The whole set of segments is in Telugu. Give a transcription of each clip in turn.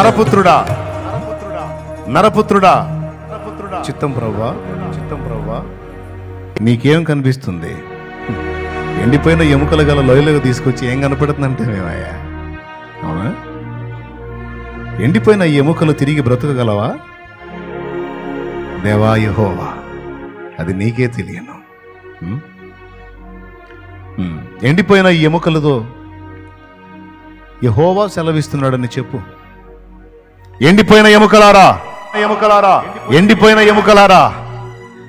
నరపుత్రుడా నరపుత్రుడా చిత్తం ప్రభువా, చిత్తం ప్రభువా. నీకేం కనిపిస్తుంది? ఎండిపోయిన ఎముకలు గల లోయలకు తీసుకొచ్చి ఏం కనపడుతుందంటే మేమయ్యా, అవునా? ఎండిపోయిన ఈ ఎముకలు తిరిగి బ్రతకగలవా? దేవా యెహోవా, అది నీకే తెలియను. ఎండిపోయిన ఈ ఎముకలతో యెహోవా సెలవిస్తున్నాడని చెప్పు. ఎండిపోయిన ఎముకలారా, ఎముకలారా, ఎండిపోయిన ఎముకలారా,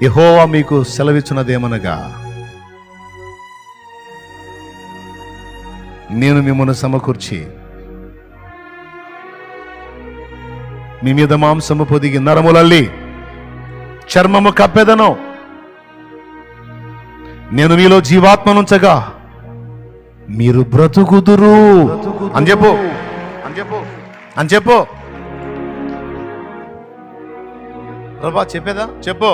యెహోవా మీకు సెలవిచ్చున్నదేమనగా, నేను మిమ్మల్ని సమకూర్చి మీ మీద మాంసము పొదిగి నరములల్లి చర్మము కప్పెదను. నేను మీలో జీవాత్మనుంచగా మీరు బ్రతుకుదురు అని చెప్పు, అని చెప్పు, అని చెప్పు. ప్రభా చెప్పేదా? చెప్పు.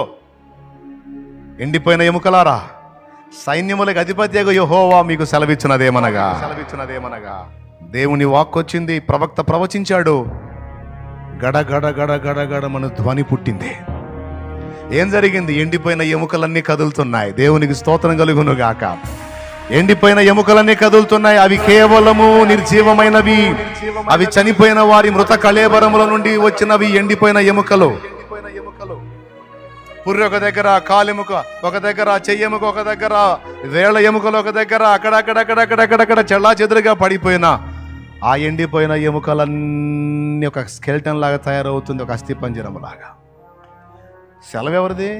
ఎండిపోయిన ఎముకలారా, సైన్యములకు అధిపత్యగా యెహోవా మీకు సెలవిచ్చినదేమనగా, దేవుని వాక్కొచ్చింది, ప్రవక్త ప్రవచించాడు. గడ గడ గడ గడ గడమను ధ్వని పుట్టింది. ఏం జరిగింది? ఎండిపోయిన ఎముకలన్నీ కదులుతున్నాయి. దేవునికి స్తోత్రం కలుగును గాక. ఎండిపోయిన ఎముకలన్నీ కదులుతున్నాయి. అవి కేవలము నిర్జీవమైనవి. అవి చనిపోయిన వారి మృత కళేబరముల నుండి వచ్చినవి ఎండిపోయిన ఎముకలు. పుర్రె ఒక దగ్గర, కాలెముక ఒక దగ్గర, చెయ్యెముక ఒక దగ్గర, వేళ్ల ఎముకలు ఒక దగ్గర, అక్కడక్కడక్కడక్కడక్కడక్కడ చెల్లా చెదురుగా పడిపోయిన ఆ ఎండిపోయిన ఎముకలన్నీ ఒక స్కెల్టన్ లాగా తయారవుతుంది, ఒక అస్థిపంజరం లాగా. సెలవెవరిది?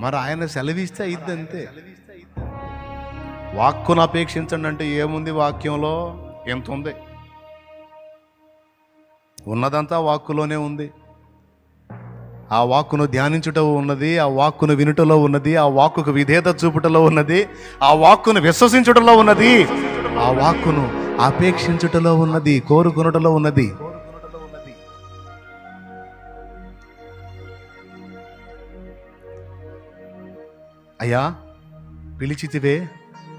మరి ఆయన సెలవిస్తే ఇద్దంతే. వాక్కును అపేక్షించండి అంటే ఏముంది? వాక్యంలో ఎంత ఉంది? ఉన్నదంతా వాక్కులోనే ఉంది. ఆ వాక్కును ధ్యానించుటలో ఉన్నది, ఆ వాక్కును వినుటలో ఉన్నది, ఆ వాక్కుకు విధేయత చూపుటలో ఉన్నది, ఆ వాక్కును విశ్వసించుటలో ఉన్నది, ఆ వాక్కును అపేక్షించుటలో ఉన్నది, కోరుకునుటలో ఉన్నది. అయ్యా పిలిచితివే,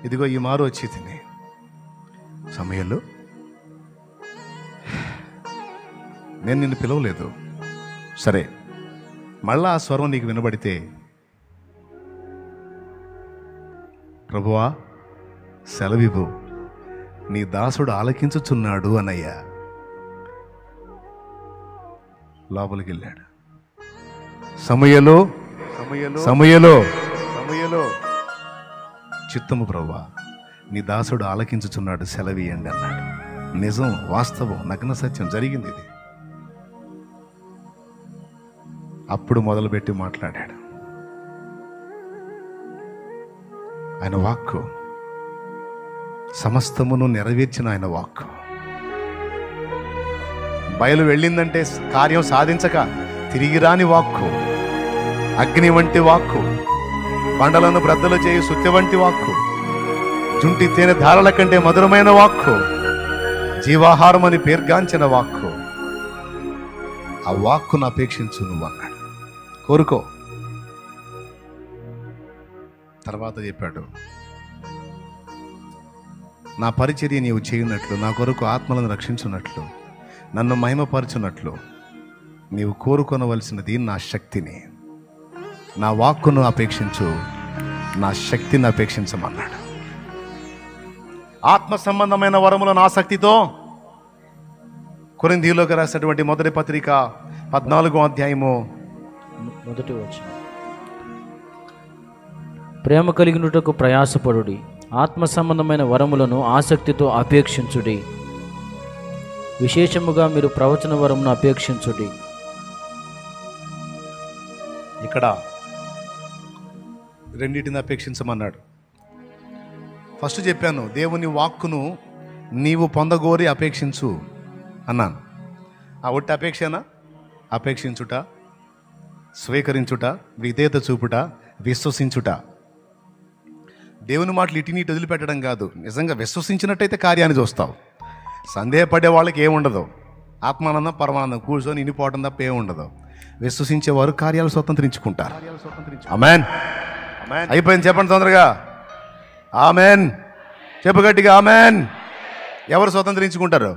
ఇదిగో ఈ మారు వచ్చి తిని సమయంలో నేను నిన్ను పిలవలేదు. సరే, మళ్ళా ఆ స్వరం నీకు వినబడితే, ప్రభువా సెలవివ్వు, నీ దాసుడు ఆలకించుచున్నాడు అనయ్యా. లోపలికి వెళ్ళాడు. సమయలో సమయలో సమయలో చిత్తము ప్రభువా, నీ దాసుడు ఆలకించుచున్నాడు, సెలవియండి అన్నాడు. నిజం, వాస్తవం, నగ్న సత్యం, జరిగింది ఇది. అప్పుడు మొదలుపెట్టి మాట్లాడాడు. ఆయన వాక్కు సమస్తమును నెరవేర్చిన ఆయన వాక్కు. బయలు వెళ్ళిందంటే కార్యం సాధించక తిరిగి రాని వాక్కు, అగ్ని వంటి వాక్కు, బండలను బ్రద్దలు చేయి సుత్తి వంటి వాక్కు, జుంటి తేనె ధారల కంటే మధురమైన వాక్కు, జీవాహారం అని పేర్గాంచిన వాక్కు. ఆ వాక్కును అపేక్షించు నువ్వు అన్నాడు. కోరుకో. తర్వాత చెప్పాడు, నా పరిచర్య నీవు చేయున్నట్లు, నా కొరకు ఆత్మలను రక్షించున్నట్లు, నన్ను మహిమపరచున్నట్లు నీవు కోరుకొనవలసినది నా శక్తిని, నా వాక్కును అపేక్షించు, నా శక్తిని అపేక్షించమన్నాడు. ఆత్మ సంబంధమైన వరములను ఆసక్తితో కొరింథీయులకు రాసినటువంటి మొదటి పత్రిక 14వ అధ్యాయము మొదటి వచనం. ప్రేమ కలిగినటకు ప్రయాసపడుడి, ఆత్మ సంబంధమైన వరములను ఆసక్తితో అపేక్షించుడి, విశేషముగా మీరు ప్రవచన వరమును అపేక్షించుడి. ఇక్కడ రెండింటిని అపేక్షించమన్నాడు. ఫస్ట్ చెప్పాను, దేవుని వాక్కును నీవు పొందగోరి అపేక్షించు అన్నాను. ఆ ఒట్టి అపేక్షనా? అపేక్షించుట, స్వీకరించుట, విధేయత చూపుట, విశ్వసించుట. దేవుని మాటలు ఇటు నీటి వదిలిపెట్టడం కాదు. నిజంగా విశ్వసించినట్టయితే కార్యాన్ని చూస్తావు. సందేహపడే వాళ్ళకి ఏముండదు. ఆత్మానందం పరమానందం కూర్చొని ఇనిపోవడం తప్ప ఏముండదు. విశ్వసించేవారు కార్యాలు స్వతంత్రించుకుంటారు. ఆమేన్. అయిపోయింది, చెప్పండి తొందరగా. ఆమేన్ చెప్పు గట్టిగా. ఆమేన్. ఎవరు స్వతంత్రించుకుంటారు?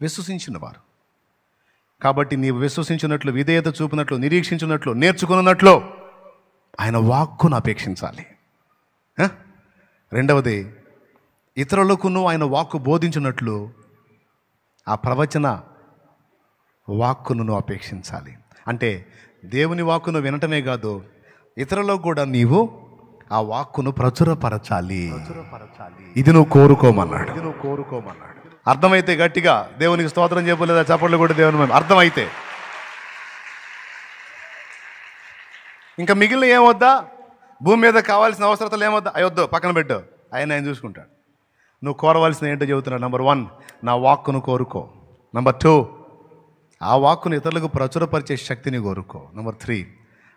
విశ్వసించిన వారు. కాబట్టి నీవు విశ్వసించినట్లు, విధేయత చూపినట్లు, నిరీక్షించినట్లు, నేర్చుకున్నట్లు ఆయన వాక్కును అపేక్షించాలి. రెండవది, ఇతరులకు నువ్వు ఆయన వాక్కు బోధించినట్లు ఆ ప్రవచన వాక్కును నువ్వు అపేక్షించాలి. అంటే దేవుని వాక్కును వినటమే కాదు, ఇతరులకు కూడా నీవు ఆ వాక్కును ప్రచురపరచాలి. ఇది నువ్వు కోరుకోమన్నాడు. అర్థమైతే గట్టిగా దేవునికి స్తోత్రం చెప్పలేదా? చప్పట్లు కూడా దేవుని అర్థమైతే. ఇంకా మిగిలిన ఏమొద్దా? భూమి మీద కావాల్సిన అవసరతలు ఏమొద్దా? అయ్యొద్దు, పక్కన పెట్టు, ఆయన చూసుకుంటాడు. నువ్వు కోరవలసిన ఏంటో చెబుతున్నాడు. నెంబర్ 1, నా వాక్కును కోరుకో. నెంబర్ 2, ఆ వాక్కును ఇతరులకు ప్రచురపరిచే శక్తిని కోరుకో. నెంబర్ 3,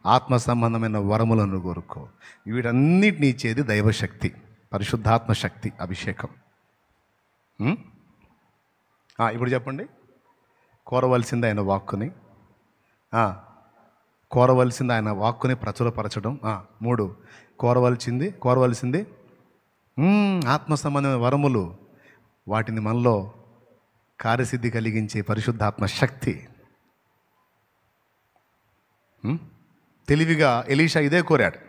ఆత్మ సంబంధమైన వరములను కోరుకో. వీటన్నిటిని ఇచ్చేది దైవశక్తి, పరిశుద్ధాత్మ శక్తి, అభిషేకం. ఇప్పుడు చెప్పండి, కోరవలసింది ఆయన వాక్కుని, కోరవలసింది ఆయన వాక్కుని ప్రచురపరచడం. 3, కోరవలసింది ఆత్మ సంబంధమైన వరములు, వాటిని మనలో కార్యసిద్ధి కలిగించే పరిశుద్ధాత్మ శక్తి. తెలివిగా ఎలీషా ఇదే కోరాడు.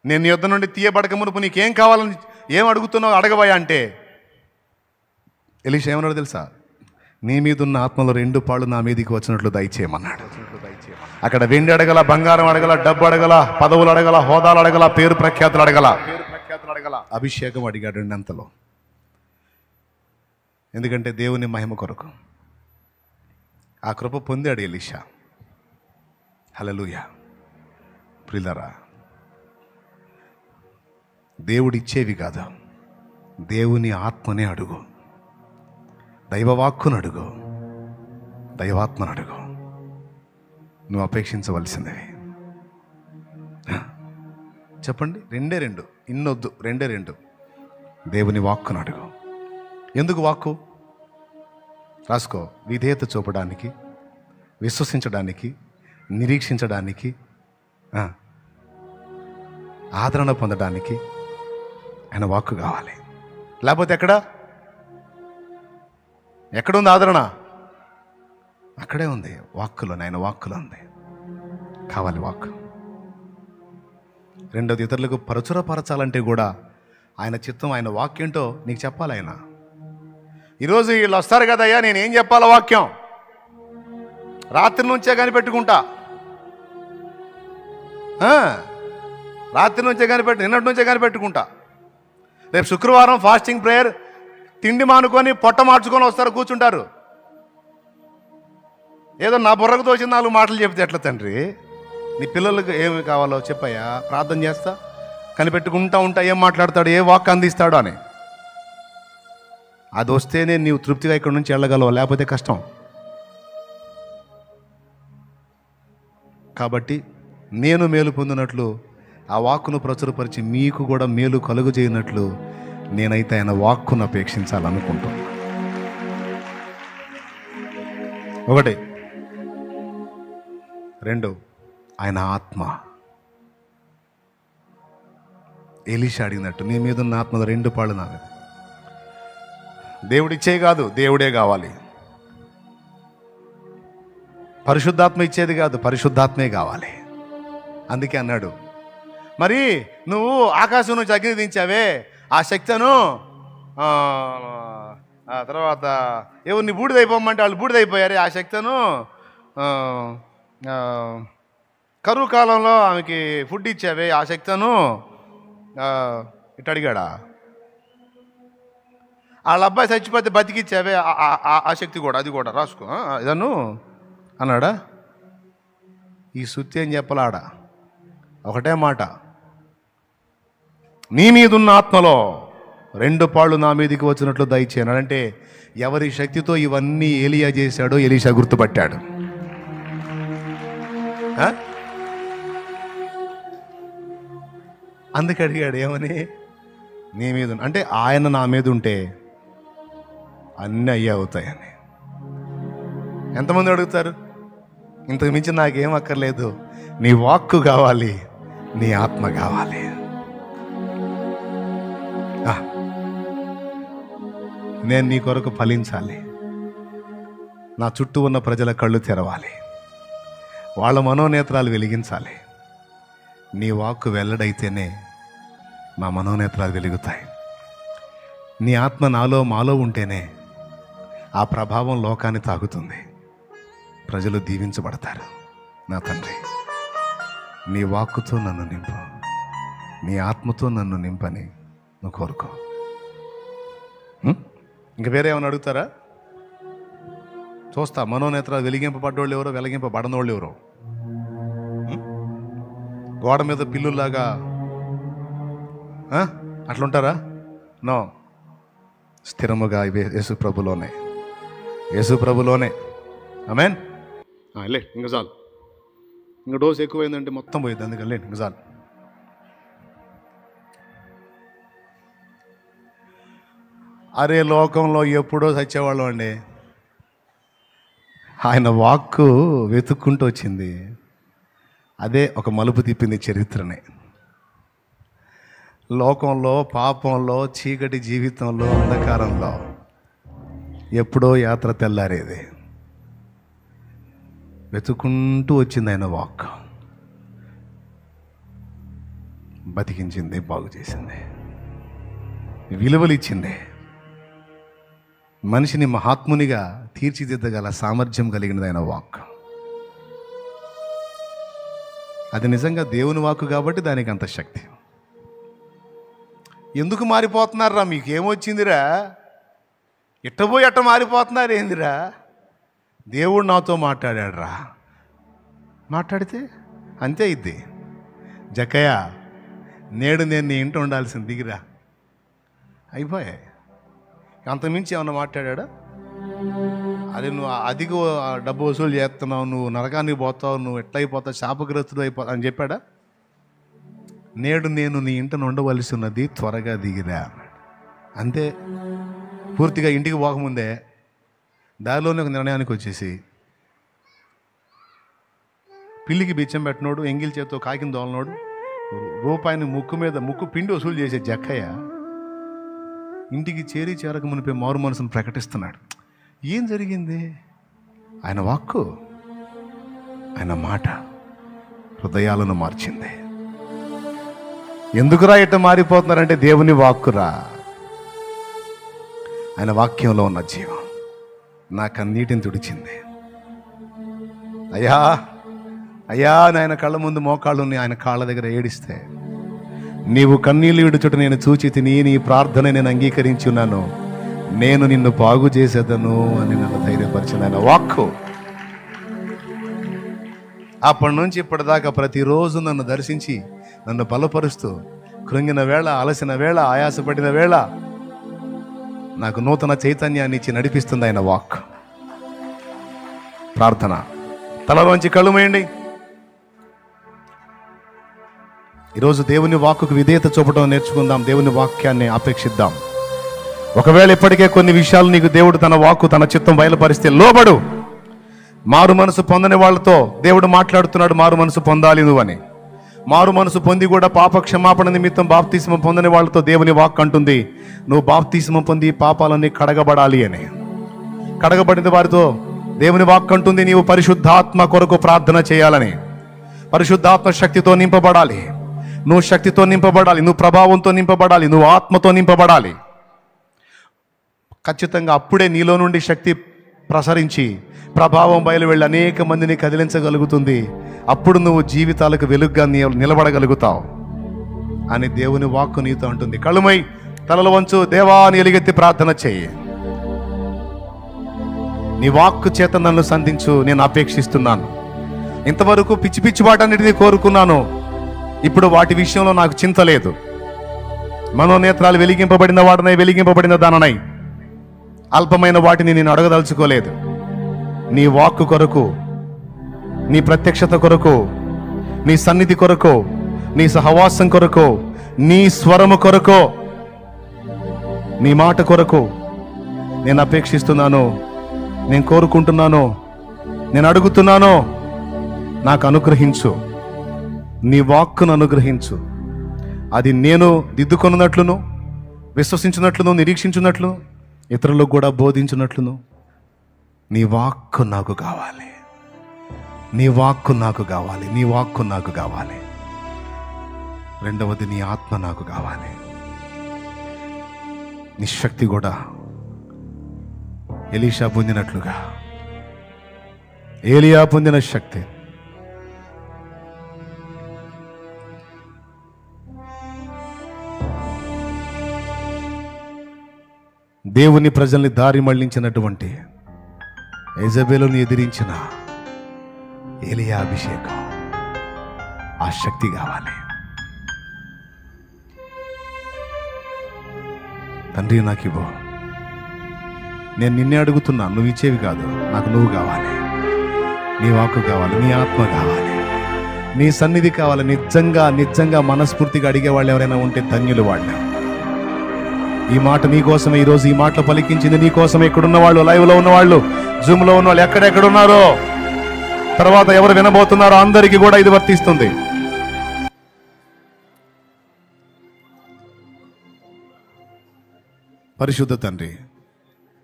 నేను నీ యొద్ద నుండి తీయబడక మునుపు నీకేం కావాలని ఏం అడుగుతున్నావు అడగబోయా అంటే ఎలీషా ఏమన్నాడు తెలుసా? నీ మీద ఉన్న ఆత్మలో 2 పాళ్ళు నా మీదకి వచ్చినట్లు దయచేయమన్నాడు. అక్కడ వెండి అడగల, బంగారం అడగల, డబ్బు అడగల, పదవులు అడగల, హోదాలు అడగల, పేరు ప్రఖ్యాతులు అడగల, అభిషేకం అడిగాడు 2 అంతలో. ఎందుకంటే దేవుని మహిమ కొరకు ఆ కృప పొందాడు ఎలీషా. హల్లెలూయా. ప్రియులారా, దేవుడిచ్చేవి కాదు, దేవుని ఆత్మనే అడుగు, దైవవాక్కును అడుగు, దైవాత్మను అడుగు. నువ్వు అపేక్షించవలసినవి చెప్పండి. 2 ఇన్నొద్దు, 2 దేవుని వాక్కును అడుగు. ఎందుకు వాక్కు? రాసుకో. విధేయత చూపడానికి, విశ్వసించడానికి, నిరీక్షించడానికి, ఆదరణ పొందడానికి ఆయన వాక్కు కావాలి. లేకపోతే ఎక్కడుంది ఆదరణ? అక్కడే ఉంది, వాక్కులో, ఆయన వాక్కులో ఉంది. కావాలి వాక్కు. రెండోది, ఇతరులకు ప్రచురపరచాలంటే కూడా ఆయన చిత్తం, ఆయన వాక్యంటో నీకు చెప్పాలి. ఆయన ఈరోజు వీళ్ళు వస్తారు కదయ్యా, నేనేం చెప్పాలో వాక్యం రాత్రి నుంచే కనిపెట్టుకుంటా, రాత్రి నుంచే నిన్నటి నుంచే కనిపెట్టుకుంటా. రేపు శుక్రవారం ఫాస్టింగ్ ప్రేయర్, తిండి మానుకొని పొట్ట మార్చుకొని వస్తారు, కూర్చుంటారు. ఏదో నా బుర్రకు తోచిన 4 మాటలు చెప్తే ఎట్లా తండ్రి? నీ పిల్లలకు ఏమి కావాలో చెప్పయ్యా, ప్రార్థన చేస్తా, కనిపెట్టుకుంటా ఉంటా, ఏం మాట్లాడతాడు, ఏ వాక్ అందిస్తాడో అని. అది వస్తేనే నీవు తృప్తిగా ఇక్కడి నుంచి వెళ్ళగలవు, లేకపోతే కష్టం. కాబట్టి నేను మేలు పొందినట్లు ఆ వాక్కును ప్రచురపరిచి మీకు కూడా మేలు కలుగు చేయనట్లు నేనైతే ఆయన వాక్కును అపేక్షించాలనుకుంటున్నాను. 1, 2, ఆయన ఆత్మ. ఎలీషా అడిగినట్టు, నీ మీద ఉన్న ఆత్మలో 2 పాళ్ళు నా మీద. దేవుడిచ్చే కాదు, దేవుడే కావాలి. పరిశుద్ధాత్మ ఇచ్చేది కాదు, పరిశుద్ధాత్మే కావాలి. అందుకే అన్నాడు, మరి నువ్వు ఆకాశం నుంచి అగ్ని దించావే, ఆ శక్తిను తర్వాత ఎవరిని బూడిదైపోమంటే వాళ్ళు బూడిదైపోయారే, ఆ శక్తిను కరువు కాలంలో ఆమెకి ఫుడ్ ఇచ్చావే, ఆ శక్తిను ఇట్ట అడిగాడా? వాళ్ళ అబ్బాయి చచ్చిపోతే బతికిచ్చావే, ఆ శక్తి కూడా, అది కూడా రాసుకో ఇదను అన్నాడా? ఈ సుత్తి ఏం చెప్పలాడా? ఒకటే మాట, నీ మీదున్న ఆత్మలో 2 పాళ్ళు నా మీదకి వచ్చినట్లు దయచేయను. అంటే ఎవరి శక్తితో ఇవన్నీ ఏలియా చేశాడో ఎలీషా గుర్తుపట్టాడు. అందుకు అడిగాడు, ఏమని? నీ మీద, అంటే ఆయన నా మీద ఉంటే అన్నీ అయ్యే అవుతాయని. ఎంతమంది అడుగుతారు? ఇంతకు మించి నాకేం అక్కర్లేదు, నీ వాక్కు కావాలి, నీ ఆత్మ కావాలి. నేను నీ కొరకు ఫలించాలి, నా చుట్టూ ఉన్న ప్రజల కళ్ళు తెరవాలి, వాళ్ళ మనోనేత్రాలు వెలిగించాలి. నీ వాక్కు వెల్లడైతేనే మా మనోనేత్రాలు వెలుగుతాయి. నీ ఆత్మ నాలో మాలో ఉంటేనే ఆ ప్రభావం లోకాన్ని తాకుతుంది, ప్రజలు దీవించబడతారు. నా తండ్రి, నీ వాక్కుతో నన్ను నింపు, నీ ఆత్మతో నన్ను నింపని నువ్వు కోరుకో. ఇంక వేరే ఏమైనా అడుగుతారా? చూస్తా మనోనేత్రాలు వెలిగింపబడ్డోళ్ళు ఎవరో, వెలిగింపబడనోళ్ళు ఎవరో. గోడ మీద పిల్లుల్లాగా అట్లుంటారా? నో, స్థిరముగా యేసు ప్రభులోనే, యేసు ప్రభులోనే. ఆమేన్. లే, ఇంకా చాలు. ఇంకా డోస్ ఎక్కువైందంటే మొత్తం పోయింది, అందుకని లే, ఇంకా చాలు. అరే, లోకంలో ఎప్పుడో చచ్చేవాళ్ళం అండి. ఆయన వాక్కు వెతుక్కుంటూ వచ్చింది, అదే ఒక మలుపు తిప్పింది చరిత్రని. లోకంలో, పాపంలో, చీకటి జీవితంలో, అంధకారంలో ఎప్పుడో యాత్ర తెల్లారేది. వెతుక్కుంటూ వచ్చింది ఆయన వాక్, బతికించింది, బాగు చేసింది, విలువలు ఇచ్చింది, మనిషిని మహాత్మునిగా తీర్చిదిద్దగల సామర్థ్యం కలిగినది ఆయన వాక్. అది నిజంగా దేవుని వాక్కు కాబట్టి దానికి అంత శక్తి. ఎందుకు మారిపోతున్నారా? మీకు ఏమొచ్చిందిరా? ఎట్టబోయి ఎట్ట మారిపోతున్నారు ఏందిరా? దేవుడు నాతో మాట్లాడాడు రా. మాట్లాడితే అంతే ఇద్ది. జక్కయ్య, నేడు నేను నీ ఇంట ఉండాల్సింది, దిగిరా. అయిపోయాయి. అంతమించి ఏమన్నా మాట్లాడా? అదే నువ్వు అదిగో డబ్బు వసూలు చేస్తున్నావు, నువ్వు నరకానికి పోతావు, నువ్వు ఎట్లయిపోతావు, శాపగ్రస్తుడు అయిపోతావు అని చెప్పాడా? నేడు నేను నీ ఇంట ఉండవలసి ఉన్నది, త్వరగా దిగిరా. అంతే. పూర్తిగా ఇంటికి పోకముందే దారిలోనే ఒక నిర్ణయానికి వచ్చేసి, పిల్లికి బిచ్చం పెట్టినోడు, ఎంగిల్ చేత్తో కాకిని దోలనోడు, రూపాయిని ముక్కు పిండి వసూలు చేసే జక్కయ్య ఇంటికి చేరక మునిపే మారు మనసును ప్రకటిస్తున్నాడు. ఏం జరిగింది? ఆయన వాక్కు, ఆయన మాట హృదయాలను మార్చింది. ఎందుకురా ఇట్ట మారిపోతున్నారంటే దేవుని వాక్కురా. ఆయన వాక్యంలో ఉన్న జీవం నా కన్నీటిని తుడిచింది. అయ్యా అయ్యా ఆయన కళ్ళ ముందు మోకాళ్ళు ఆయన కాళ్ళ దగ్గర ఏడిస్తే, నీవు కన్నీళ్ళు విడుచుట నేను చూచి తిని, నీ ప్రార్థన నేను అంగీకరించి ఉన్నాను, నేను నిన్ను బాగు చేసేదను అని నన్ను ధైర్యపరిచిన ఆయన వాక్కు. అప్పటి నుంచి ఇప్పటిదాకా ప్రతిరోజు నన్ను దర్శించి నన్ను బలపరుస్తూ, కృంగిన వేళ, అలసిన వేళ, ఆయాసపడిన వేళ నాకు నూతన చైతన్యాన్ని ఇచ్చి నడిపిస్తుంది ఆయన వాక్. ప్రార్థన. తలలోంచి కళ్ళు మూయండి. ఈరోజు దేవుని వాక్కుకు విధేయత చూపడం నేర్చుకుందాం. దేవుని వాక్యాన్ని అపేక్షిద్దాం. ఒకవేళ ఇప్పటికే కొన్ని విషయాలు నీకు దేవుడు తన వాక్కు, తన చిత్తం బయలుపరిస్తే లోబడు. మారు మనసు పొందని వాళ్ళతో దేవుడు మాట్లాడుతున్నాడు, మారు మనసు పొందాలి నువ్వని. మారు మనసు పొంది కూడా పాప క్షమాపణ నిమిత్తం బాప్తిస్మం పొందని వాళ్ళతో దేవుని వాక్ అంటుంది, నువ్వు బాప్తిస్మం పొంది పాపాలన్నీ కడగబడాలి అని. కడగబడిన వారితో దేవుని వాక్ అంటుంది, నీవు పరిశుద్ధాత్మ కొరకు ప్రార్థన చేయాలని. పరిశుద్ధాత్మ శక్తితో నింపబడాలి. నువ్వు శక్తితో నింపబడాలి, నువ్వు ప్రభావంతో నింపబడాలి, నువ్వు ఆత్మతో నింపబడాలి. ఖచ్చితంగా అప్పుడే నీలో నుండి శక్తి ప్రసరించి ప్రభావం బయలు వెళ్ళి అనేక మందిని కదిలించగలుగుతుంది. అప్పుడు నువ్వు జీవితాలకు వెలుగుగా నిలబడగలుగుతావు అని దేవుని వాక్కు నీతో అంటుంది. కళ్ళుమై తలలు వంచు, దేవాని ఎలుగెత్తి ప్రార్థన చేయి. నీ వాక్కు చేత నన్ను సంధించు, నేను అపేక్షిస్తున్నాను. ఇంతవరకు పిచ్చి పిచ్చి వాటన్నిటినీ కోరుకున్నాను, ఇప్పుడు వాటి విషయంలో నాకు చింత లేదు. మనోనేత్రాలు వెలిగింపబడిన వాడనై, వెలిగింపబడిన దాననై అల్పమైన వాటిని నేను అడగదలుచుకోలేదు. నీ వాక్కు కొరకు, నీ ప్రత్యక్షత కొరకు, నీ సన్నిధి కొరకు, నీ సహవాసం కొరకు, నీ స్వరము కొరకు, నీ మాట కొరకు నేను అపేక్షిస్తున్నాను, నేను కోరుకుంటున్నాను, నేను అడుగుతున్నాను. నాకు అనుగ్రహించు, నీ వాక్కును అనుగ్రహించు. అది నేను దిద్దుకొనున్నట్లును, విశ్వసించినట్లును, నిరీక్షించున్నట్లును, ఇతరులకు కూడా బోధించినట్లును నీ వాక్కు నాకు కావాలి, నీ వాక్కు నాకు కావాలి, నీ వాక్కు నాకు కావాలి. రెండవది నీ ఆత్మ నాకు కావాలి. నీ శక్తి కూడా ఎలీషా పొందినట్లుగా, ఏలియా పొందిన శక్తి దేవుని ప్రజల్ని దారి మళ్లించినటువంటి యెజబెలుని ఎదిరించిన ఏలియా అభిషేకం, ఆ శక్తి కావాలి. తండ్రి నాకు ఇవ్వు, నేను నిన్నే అడుగుతున్నా, నువ్వు ఇచ్చేవి కాదు, నాకు నువ్వు కావాలి, నీ వాక్కు కావాలి, నీ ఆత్మ కావాలి, నీ సన్నిధి కావాలి. నిజంగా నిజంగా మనస్ఫూర్తిగా అడిగేవాళ్ళు ఎవరైనా ఉంటే ధన్యులు వాళ్ళు. ఈ మాట నీకోసమే ఈరోజు ఈ మాటలు పలికించింది నీకోసమే. ఇక్కడున్న వాళ్ళు, లైవ్లో ఉన్నవాళ్ళు, జూమ్లో ఉన్న వాళ్ళు, ఎక్కడెక్కడున్నారో, తర్వాత ఎవరు వినబోతున్నారో అందరికీ కూడా ఇది వర్తిస్తుంది. పరిశుద్ధ తండ్రి,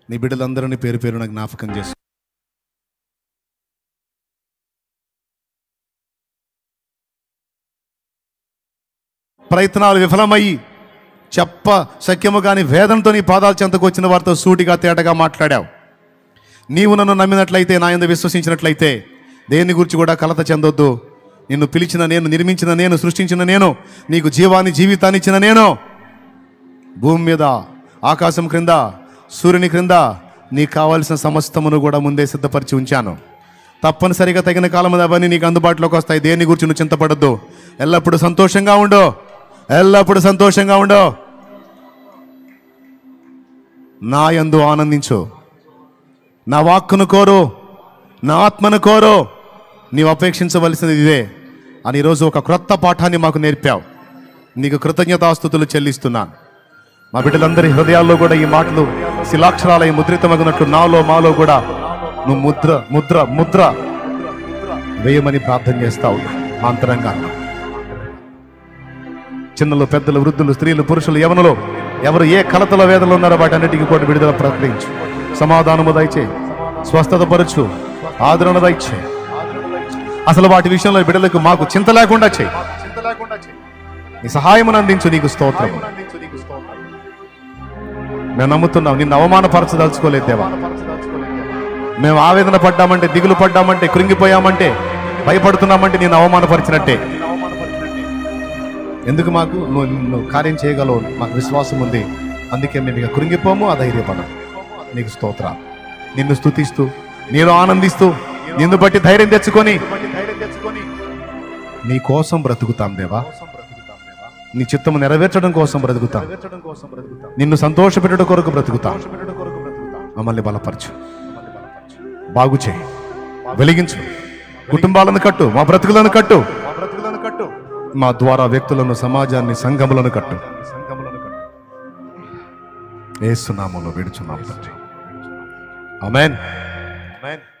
నీ బిడ్డలందరినీ పేరు పేరున జ్ఞాపకం చేసు. ప్రయత్నాలు విఫలమయ్యి చెప్ప శక్యము కాని వేదంతో నీ పాదాల చెంతకు వచ్చిన వారితో సూటిగా తేటగా మాట్లాడావు. నీవు నన్ను నమ్మినట్లయితే, నా యందు విశ్వసించినట్లయితే దేని గురించి కూడా కలత చెందొద్దు. నిన్ను పిలిచిన నేను, నిర్మించిన నేను, సృష్టించిన నేను, నీకు జీవితాన్ని ఇచ్చిన నేను, భూమి మీద ఆకాశం క్రింద సూర్యుని క్రింద నీకు కావాల్సిన సమస్తమును కూడా ముందే సిద్ధపరిచి ఉంచాను. తప్పనిసరిగా తగిన కాలం అవన్నీ నీకు అందుబాటులోకి వస్తాయి. దేని గురించి నువ్వు చింతపడద్దు. ఎల్లప్పుడూ సంతోషంగా ఉండు, ఎల్లప్పుడూ సంతోషంగా ఉండు. నా యందు ఆనందించు, నా వాక్కును కోరు, నా ఆత్మను కోరు. నీవు అపేక్షించవలసినది ఇదే అని ఈరోజు ఒక క్రొత్త పాఠాన్ని మాకు నేర్పావు. నీకు కృతజ్ఞతాస్తుతులు చెల్లిస్తున్నాను. మా బిడ్డలందరి హృదయాల్లో కూడా ఈ మాటలు శిలాక్షరాలై ముద్రితమగినట్లు నాలో మాలో కూడా నువ్వు ముద్ర ముద్ర ముద్ర వేయమని ప్రార్థన చేస్తావు. మా అంతరంగాల్లో చిన్నలు, పెద్దలు, వృద్ధులు, స్త్రీలు, పురుషులు, యవనులు ఎవరు ఏ కలతల వేదనలు ఉన్నారో వాటి అన్నిటికీ కూడా విడుదల ప్రకటించు. సమాధానము దయచే, స్వస్థత పరచు, ఆదరణ దయచే. అసలు వాటి విషయంలో బిడ్డలకు మాకు చింత లేకుండా చేయి. నీ సహాయమును అందించు. నీకు స్తోత్రము. మేము నమ్ముతున్నాం, నిన్ను అవమానపరచదలుచుకోలేదు దేవా. మేము ఆవేదన పడ్డామంటే, దిగులు పడ్డామంటే, కృంగిపోయామంటే, భయపడుతున్నామంటే నేను అవమానపరిచినట్టే. ఎందుకు మాకు నువ్వు కార్యం చేయగలవు, మాకు విశ్వాసం ఉంది. అందుకే మేము ఇక కృంగిపోము, అధైర్యపడము. నీకు స్తోత్ర. నిన్ను స్తుతిస్తూ, నేను ఆనందిస్తూ, నిన్ను బట్టి ధైర్యం తెచ్చుకొని నీ కోసం బ్రతుకుతాం దేవా. నీ చిత్తము నెరవేర్చడం కోసం బ్రతుకుతాం. నిన్ను సంతోషపెట్టడం కొరకు బ్రతుకుతాం. మమ్మల్ని బలపరచు, బాగు చేయి, వెలిగించు. కుటుంబాలను కట్టు, మా బ్రతుకులను కట్టు, మా ద్వారా వ్యక్తులను, సమాజాన్ని, సంఘములను కట్టు. యేసు నామములో వేడుచున్నాం తండ్రి. ఆమేన్.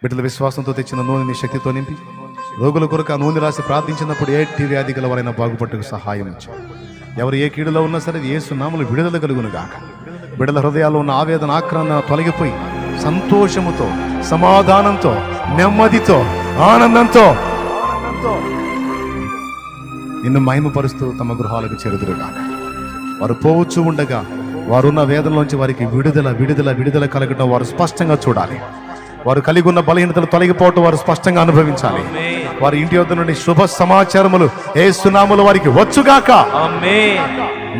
బిడ్డల విశ్వాసంతో తెచ్చిన నూనెని శక్తితో నింపి రోగుల కొరకు ఆ నూనె రాసి ప్రార్థించినప్పుడు ఏ వ్యాధి గల వారైనా బాగుపట్టుకు సహాయం ఇచ్చు. ఎవరు ఏ కీడులో ఉన్నా సరే యేసు నామములో విడుదల కలుగును గాక. బిడ్డల హృదయాల్లో ఉన్న ఆవేదన, ఆక్రమణ తొలగిపోయి సంతోషముతో, సమాధానంతో, నెమ్మదితో, ఆనందంతో నిన్ను మహిమపరుస్తూ తమ గృహాలకు చేరుదురుగాక. వారు పోవచ్చు ఉండగా వారున్న వేదనలోంచి వారికి విడుదల విడుదల విడుదల కలగడం వారు స్పష్టంగా చూడాలి. వారు కలిగి ఉన్న బలహీనతలు తొలగిపోవటం వారు స్పష్టంగా అనుభవించాలి. వారి ఇంటి వద్ద నుండి శుభ సమాచారములు యేసు నామములో వారికి వచ్చుగాక.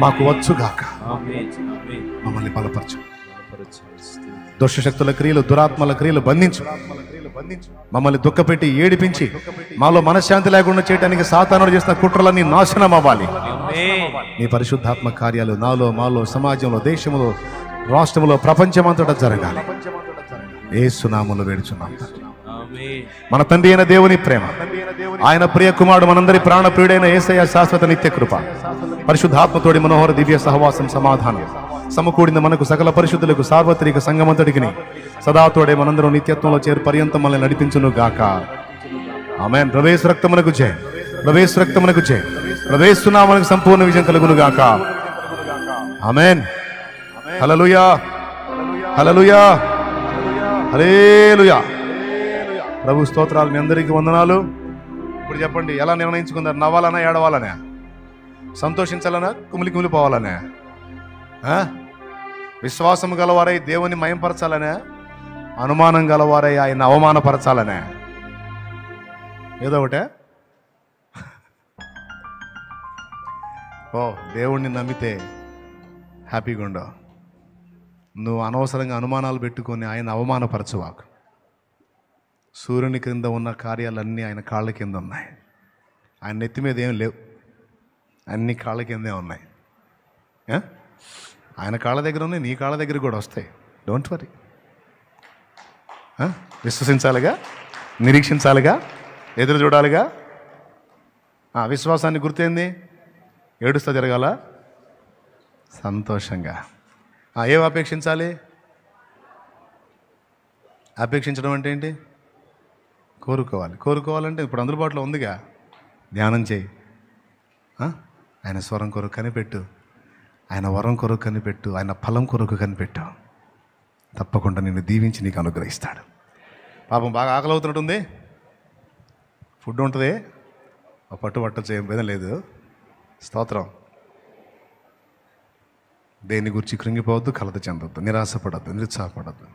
మాకు వచ్చుగాక. మమ్మల్ని బలపరచు. దుష్టశక్తుల క్రియలు, దురాత్మల క్రియలు బంధించు. మమ్మల్ని దుఃఖపెట్టి ఏడిపించి మాలో మనశ్శాంతి లేకుండా చేయడానికి సాతానుడు చేసిన కుట్రలన్నీ నాశనం అవ్వాలి. నీ పరిశుద్ధాత్మ కార్యాలు నాలో, మాలో, సమాజంలో, దేశంలో, రాష్ట్రంలో, ప్రపంచమంతటా జరగాలి. యేసు నామములో వేడుచున్నాం. మన తండ్రి అయిన దేవుని ప్రేమ, ఆయన ప్రియ కుమారుడు, మనందరి ప్రాణ ప్రియుడైన యేసయ్య శాశ్వత నిత్య కృప, పరిశుద్ధాత్మతోడి మనోహర దివ్య సహవాసం, సమాధానం సమకూడిన మనకు సకల పరిశుద్ధులకు సార్వత్రిక సంగమంతటికి సదాతోడే మనందరం నిత్యత్వంలో చేరు పర్యంతం మనల్ని నడిపించును గాక. ఆమేన్. ప్రవేశ రక్తమునకు జయ, ప్రవేశ రక్తమునకు జయ, ప్రవేశునా మనకు సంపూర్ణ విజయం కలుగును గాక. ఆమేన్. హల్లెలూయా, హల్లెలూయా, హల్లెలూయా. ప్రభు స్తోత్రాలు. మీ అందరికీ వందనాలు. ఇప్పుడు చెప్పండి, ఎలా నిర్ణయించుకున్నారు? నవ్వాలనా, ఏడవాలనే? సంతోషించాలనా, కుమిలిపోవాలనే? విశ్వాసం గలవారై దేవుని మయంపరచాలనే? అనుమానం గలవారై ఆయన అవమానపరచాలనే? ఏదో ఒకటే. ఓ, దేవుణ్ణి నమ్మితే హ్యాపీగా ఉండవు. నువ్వు అనవసరంగా అనుమానాలు పెట్టుకొని ఆయన అవమానపరచువాకు. సూర్యుని క్రింద ఉన్న కార్యాలన్నీ ఆయన కాళ్ళ కింద ఉన్నాయి. ఆయన నెత్తి మీద ఏం లేవు, అన్ని కాళ్ళ కిందే ఉన్నాయి. ఆయన కాళ్ళ దగ్గర ఉన్నాయి, నీ కాళ్ళ దగ్గర కూడా వస్తాయి. Don't worry. విశ్వసించాలిగా, నిరీక్షించాలిగా, ఎదురు చూడాలిగా. విశ్వాసాన్ని గుర్తేంది? ఏడుస్తా జరగాల, సంతోషంగా. ఏం అపేక్షించాలి? అపేక్షించడం అంటే ఏంటి? కోరుకోవాలి. కోరుకోవాలంటే ఇప్పుడు అందుబాటులో ఉందిగా, ధ్యానం చేయి. ఆయన స్వరం కొరకు కనిపెట్టు, ఆయన వరం కొరకు కనిపెట్టు, ఆయన ఫలం కొరకు కనిపెట్టు. తప్పకుండా నిన్ను దీవించి నీకు అనుగ్రహిస్తాడు. పాపం బాగా ఆకలి అవుతున్నట్టుంది, ఫుడ్ ఉంటుంది, పట్టొచ్చు, ఏం భేదం లేదు. స్తోత్రం. దేని గురించి కృంగిపోవద్దు, కలత చెందొద్దు, నిరాశపడద్దు, నిరుత్సాహపడద్దు.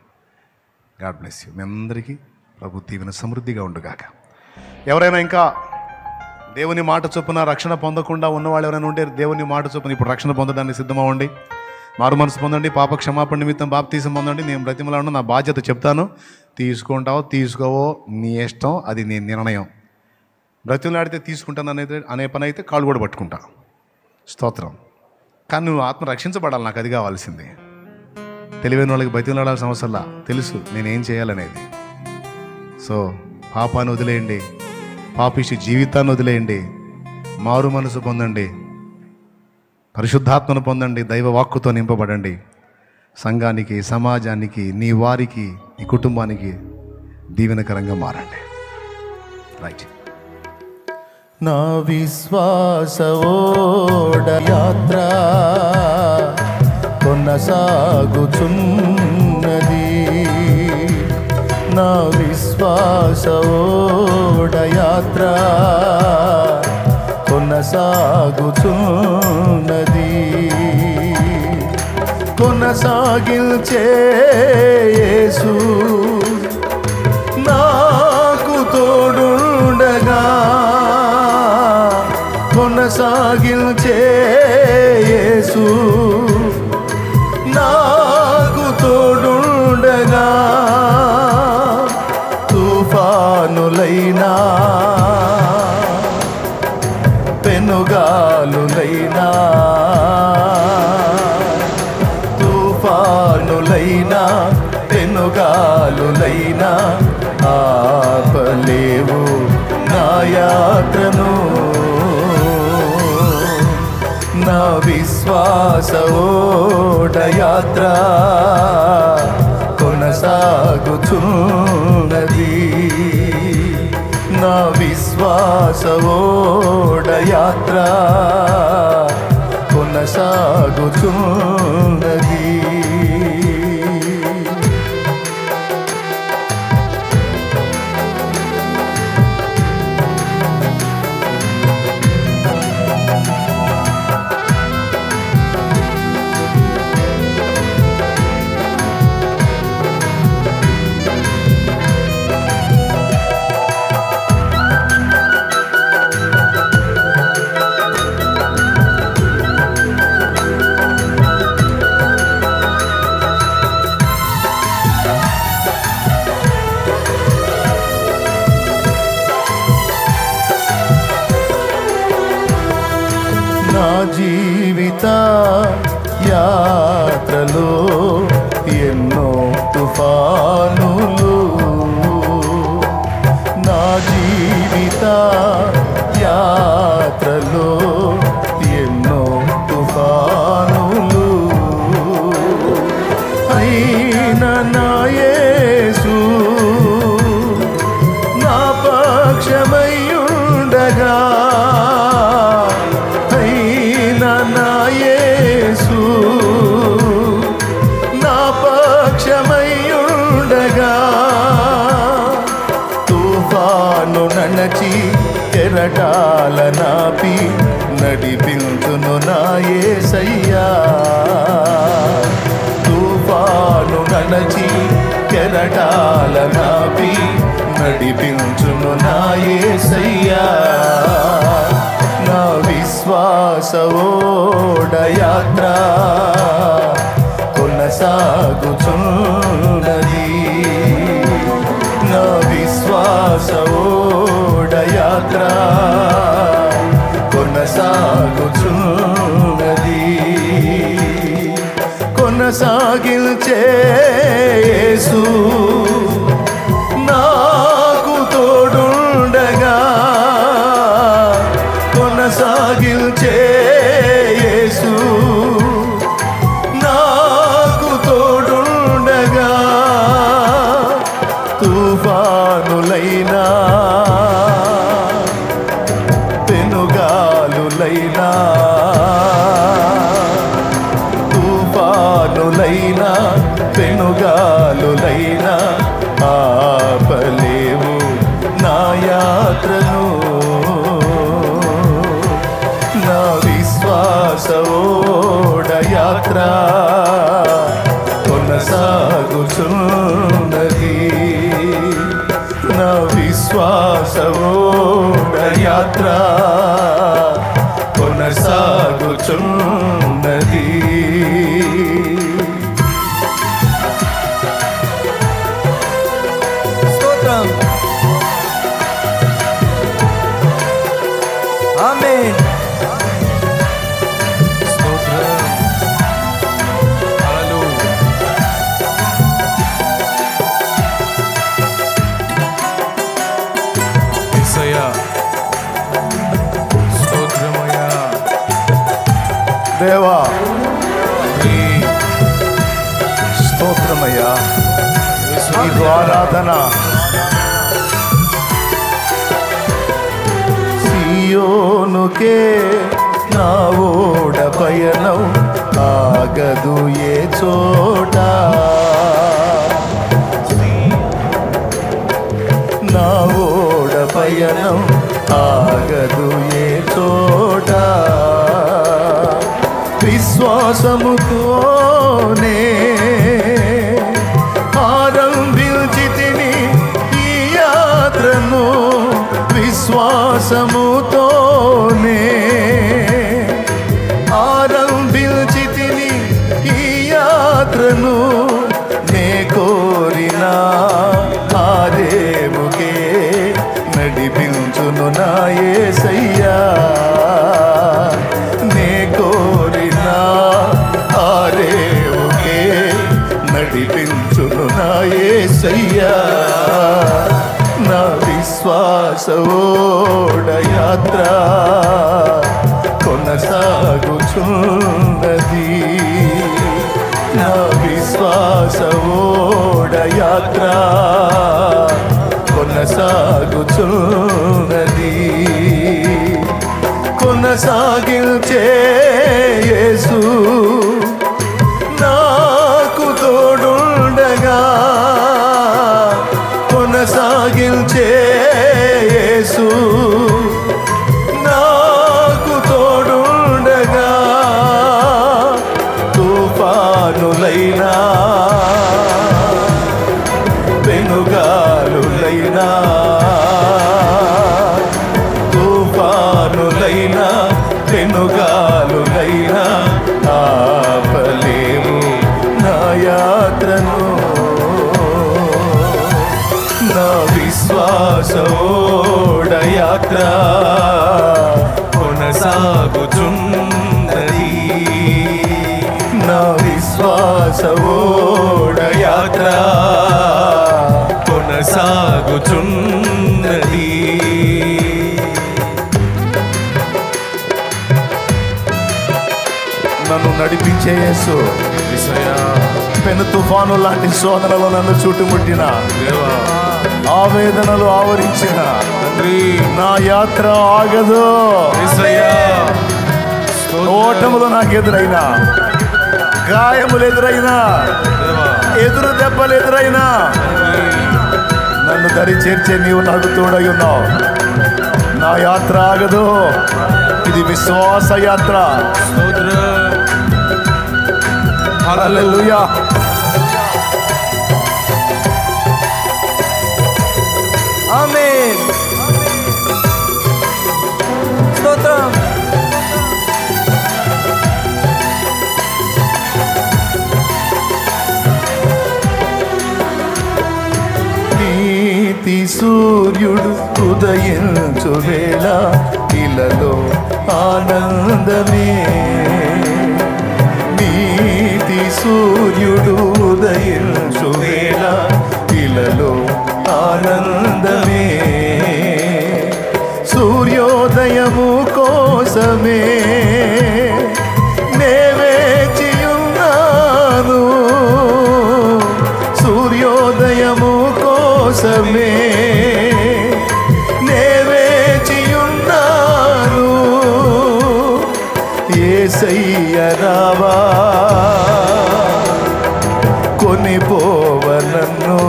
God bless you. మీ అందరికీ ప్రభు దీవెన సమృద్ధిగా ఉండుగాక. ఎవరైనా ఇంకా దేవుని మాట చొప్పున రక్షణ పొందకుండా ఉన్నవాళ్ళు ఎవరైనా ఉంటే, దేవుని మాట చొప్పున ఇప్పుడు రక్షణ పొందడానికి సిద్ధమవ్వండి. మారు మనసు పొందండి, పాప క్షమాపణ నిమిత్తం బాప్తీసం పొందండి. నేను బ్రతిమలాడను, నా బాధ్యత చెప్తాను. తీసుకుంటావో తీసుకోవో నీ ఇష్టం, అది నీ నిర్ణయం. బ్రతిమలాడితే తీసుకుంటాను అనే పని అయితే కాళ్ళు కూడా పట్టుకుంటా. స్తోత్రం. కానీ నువ్వు ఆత్మ రక్షించబడాలి, నాకు అది కావాల్సింది. తెలివైన వాళ్ళకి బ్రతిమలాడాల్సిన అవసరంలా, తెలుసు నేనేం చేయాలనేది. సో పాపాన్ని వదిలేయండి, పాపిష్టి జీవితాన్ని వదిలేయండి, మారు మనసు పొందండి, పరిశుద్ధాత్మను పొందండి, దైవ వాక్కుతో నింపబడండి. సంఘానికి, సమాజానికి, నీ వారికి, నీ కుటుంబానికి దీవెనకరంగా మారండి. రైట్. నా విశ్వాస ఓడ యాత్ర కొనసాగుచున్నది. నా విశ్వాస ఓడ యాత్ర కొనసాగుచున్నది. కొనసాగించే యేసు నాకు తోడుండగా, కొనసాగించే యేసు నాకు తోడుండగా. తుఫానులైనా పెనుగాలులైనా, తుఫానులైనా పెనుగాలులైనా ఆపలేవు నా యాత్రను. నా విశ్వాస ఓడ యాత్ర కొనసాగుచున్నది. నా విశ్వాస ఓడ యాత్ర కొనసాగుచున్నది. నడచి కెరటాల నాపి నడిపించును నా యేసయ్యా. తుఫాను నడచి కెరటాల నాపి నడిపించును నా యేసయ్యా. నా విశ్వాస ఓడయాత్ర కొనసాగుచున్నది. నా విశ్వాస ఓడయాత్ర కొనసాగుచున్నది. కొనసాగించే యేసు నాకు తోడుండగా. కొనసాగించే యేసు నాకు తోడుండగా. తుఫానులైనా పెనుగాలులైనా తుఫానులైనా పెనుగాలులైనా ఆపలేవు నా యాత్రను. నా విశ్వాస ఓడయాత్ర కొనసాగుచున్నది. నా విశ్వాస ఓడయాత్ర కొనసాగుచున్నది. స్తోత్రం. ఆమేన్. స్తోత్రం. హల్లెలూయా. యేసయ్యా స్తోత్రమయ్యా. దేవా స్తోత్రమయ్యా. నీకు ఆరాధన. సియోనుకే నా ఓడ పయనం ఆగదు ఏ చోట. నా ఓడ పయనం ఆగదు ఏ చోట. విశ్వాసముతోనే ఆరంభించితిని ఈ యాత్రను. విశ్వాసముతోనే ఆరంభించితిని ఈ యాత్రను. నే కోరిన ఆరేముకే నడిపించును నా యేసయ్యా. నే కోరిన ఆరేముకే నడిపించును నా యేసయ్యా. నా విశ్వాస ఓడయాత్ర కొనసాగుచున్నది. నా విశ్వాస ఓడయాత్ర కొనసాగుచున్నది. కొనసాగించే యేసు నాకు తోడుండగా. కొనసాగించే యేసు నాకు తోడుండగా. తుఫానులైనా పెనుగాలులైనా తుఫానులైనా పెనుగాలులైనా ఆపలేవు నా యాత్రను. నా విశ్వాస ఓడయాత్ర కొనసాగుచున్నది. నా విశ్వాస ఓడయాత్ర కొనసాగుచున్నది. నన్ను నడిపించే యేసు. పెను తుఫాను లాంటి శోధనలు నన్ను చుట్టుముట్టిన, ఆవేదనలు ఆవరించిన నా యాత్ర ఆగదు. ఓటములు నాకు ఎదురైనా, గాయములు ఎదురైనా, ఎదురు దెబ్బలు ఎదురైనా నన్ను దరి చేర్చే నీవు నాకు తోడై ఉన్నావు. నా యాత్ర ఆగదు, ఇది విశ్వాస యాత్ర. హల్లెలూయా. ఆమేన్. స్తోత్రం. నీతి సూర్యుడు ఉదయించు వేళ ఇలలో ఆనందమే. నీతి సూర్యుడు ఉదయించు వేళ ఇలలో ఆనందమే. సూర్యోదయము కోసమే నే వేచియున్నాను. సూర్యోదయము కోసమే నే వేచియున్నాను. యేసయ్య రావా కొనిపోవనన్ను.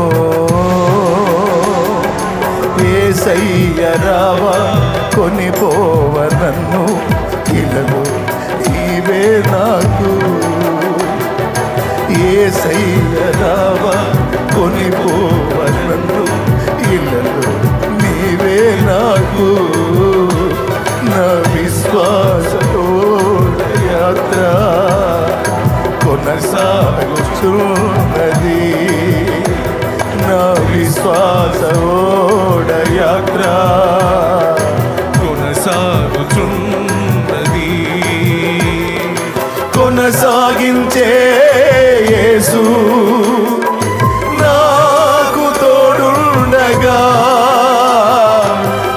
యేసయ్య రావా కొనిపోవనన్ను. ఇలలో నీవే నాకు. యేసయ్య రావా కొనిపోవనన్ను. ఇలలో నీవే నాకు. నా విశ్వాస యాత్ర కొనసాగుచున్నది. నా విశ్వాస యాత్ర కొనసాగుచున్నది. కొనసాగించే యేసు నాకు తోడుండగా.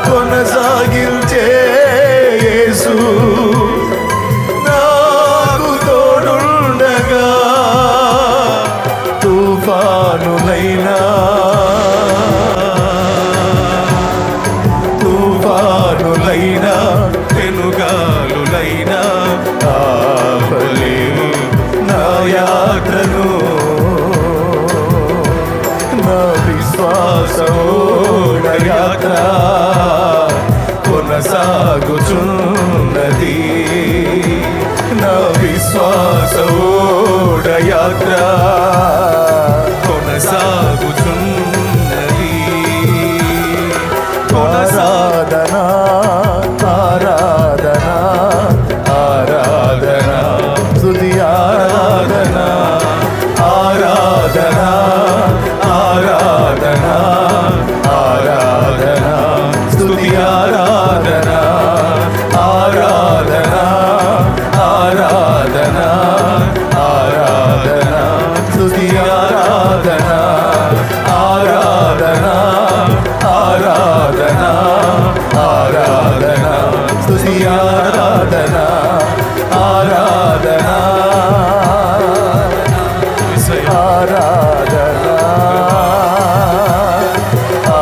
కొనసాగించే యేసు నాకు తోడుండగా. తుఫానులైనా తుఫానులైనా పెనుగాలులైనా ఆపలేవు నా యాత్రను. నా విశ్వాస యాత్ర కొనసాగుచున్నది. నా విశ్వాస యాత్ర కొనసాగుచున్నది. ఆరాధనా ఆరాధనా ఆరాధనా స్తుతి ఆరాధనా ఆరాధనా ఆరాధనా ఆరాధనా స్తుతి ఆరాధనా ఆరాధనా ఆరాధనా ఆరాధనా స్తుతి ఆరాధనా ఆరాధనా ఆరాధనా ఆరాధనా స్తుతి ఆరాధనా ఆరాధనా ఆరాధనా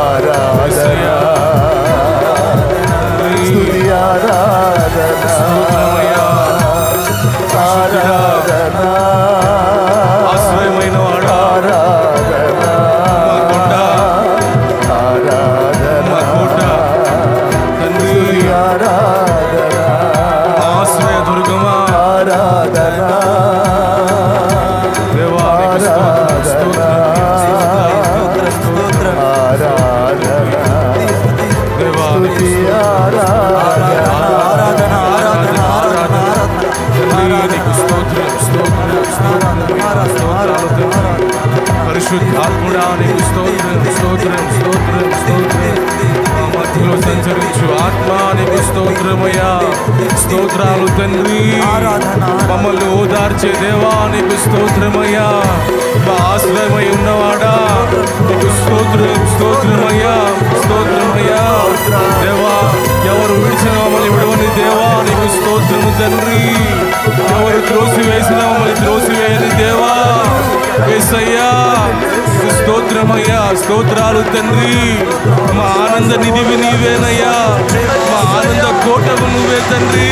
ఆరాధనా స్తుతి ఆరాధనా ఆరాధనా ఆశ్రయమైన వాడా, ఆరాధనా ఆరాధనా తండ్రి, ఆరాధనా ఆశ్రయ దుర్గమా, ఆరాధనా దేవా నీకు స్తోత్రం, స్తోత్రం, ఆరాధనా దేవా నీకు స్తుతి ఆరాధనా తండ్రి, నీకు స్తోత్రం, స్తోత్రం, స్తోత్రం, స్తోత్రాలు తండ్రి. పరిశుద్ధాత్ముడా నీకు స్తోత్రం, స్తోత్రం, స్తోత్రం, స్తోత్రం. మా మధ్యలో సంచరించు ఆత్మ నీకు స్తోత్రమయ్యా, స్తోత్రాలు తండ్రి. మమ్మల్ని ఓదార్చే దేవా నీకు స్తోత్రమయ్యా. మా ఆశ్రయమై ఉన్నవాడా నీకు స్తోత్రం, స్తోత్రమయ్యా, స్తోత్రమయ్యా. దేవా ఎవరు విడిచిన మమ్మల్ని విడవని దేవా నీకు స్తోత్రము తండ్రి. ఎవరు త్రోసివేసిన మమ్మల్ని త్రోసివేయని దేవా యేసయ్యా నీకు స్తోత్రమయ్యా, స్తోత్రాలు తండ్రి. మా ఆనంద నిధివి నీవేనయ్యా, మా ఆనంద కోటకు నువ్వే తండ్రి.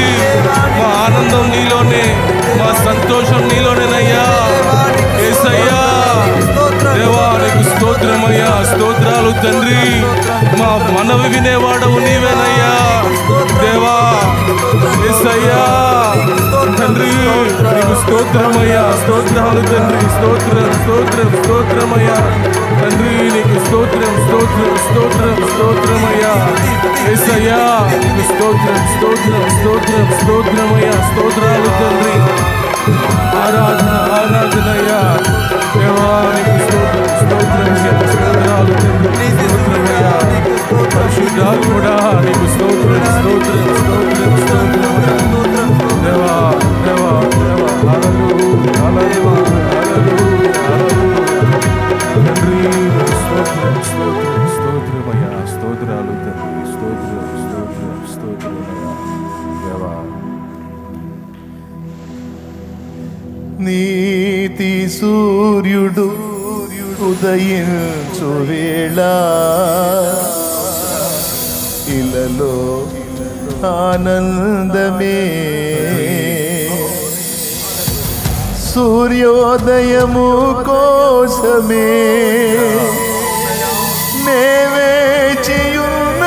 మా ఆనందం నీలోనే, మా సంతోషం నీలోనేనయ్యా యేసయ్యా. దేవా నీకు స్తోత్రం. స్తోత్రమయ్యా, స్తోత్రాలు తండ్రి. మా మనవి వినేవాడవు నీవేనయ్యా దేవా, యేసయ్యా తండ్రి. నీకు స్తోత్రమయ్యా, స్తోత్రాలు తండ్రి. స్తోత్రం స్తోత్రం స్తోత్రమయ్యా తండ్రి. నీకు స్తోత్రం స్తోత్రం స్తోత్రం స్తోత్రమయ్యా యేసయ్యా. నీకు స్తోత్రం స్తోత్రం స్తోత్రం స్తోత్రమయ్యా. స్తోత్రాలు తండ్రి. ఆరాధన ఆరాధనయ్యా దేవా. నీకు స్తోత్రం స్తోత్రమయ్యా. స్తోత్రాలు తండ్రి. స్తోత్రమయ్యా పరిశుద్ధాత్ముడా. నీకు స్తోత్రం స్తోత్రం స్తోత్రం స్తోత్రమయ్యా దేవా దేవా దేవా. హల్లెలూయా హల్లెలూయా హల్లెలూయా తండ్రి. స్తోత్రం స్తోత్రం స్తోత్రమయ్యా. స్తోత్రాలు తండ్రి. స్తోత్రం స్తోత్రం స్తోత్రమయ్యా దేవా. నీతి సూర్యుడు ఉదయించు వేళ ఇలలో ఆనందమే. సూర్యోదయము కోసమే నే వేచియున్నాను.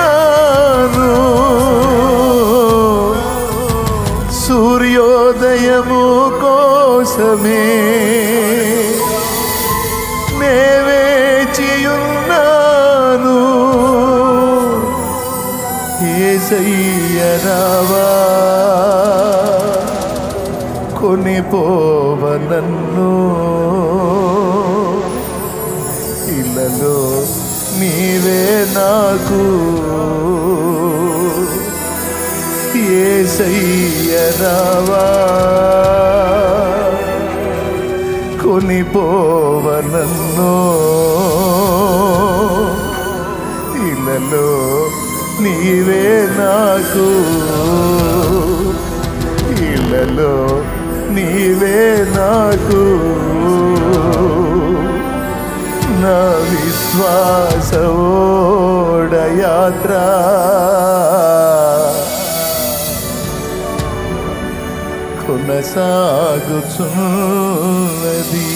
సూర్యోదయము కోసమే నే వేచియున్నాను. యేసయ్య రావా కొనిపోవ నన్ను. ఇళ్ళలో నీవే నాకు యేసయ్య రావా కొనిపోవ నన్ను. ఇళ్ళలో నీవే నాకు ఇళ్ళలో నీవే నాకు. నా విశ్వాస ఓడయాత్ర కొనసాగుచున్నది.